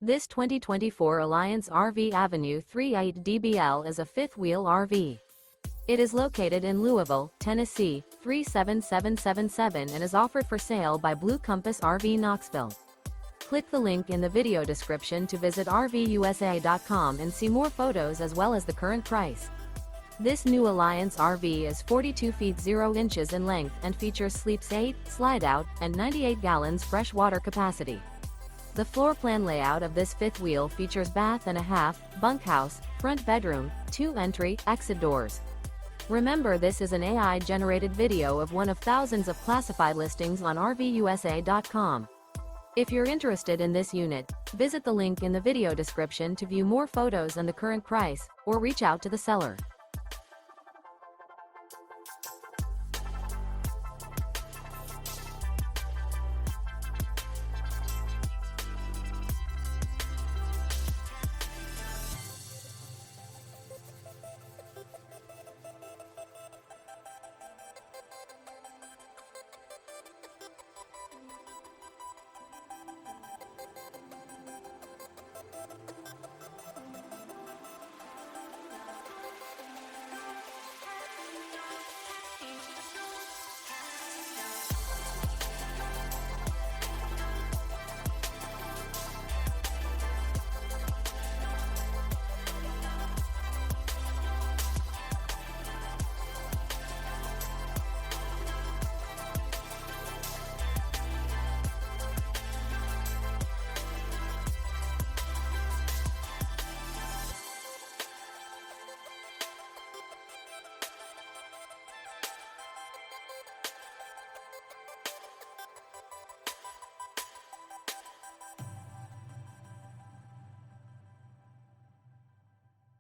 This 2024 Alliance RV Avenue 38 DBL is a fifth-wheel RV. It is located in Louisville, Tennessee, 37777 and is offered for sale by Blue Compass RV Knoxville. Click the link in the video description to visit RVUSA.com and see more photos as well as the current price. This new Alliance RV is 42 feet 0 inches in length and features sleeps 8, slide-out, and 98 gallons fresh water capacity. The floor plan layout of this fifth wheel features bath and a half, bunkhouse, front bedroom, 2 entry, exit doors. Remember, this is an AI-generated video of one of thousands of classified listings on RVUSA.com. If you're interested in this unit, visit the link in the video description to view more photos and the current price, or reach out to the seller.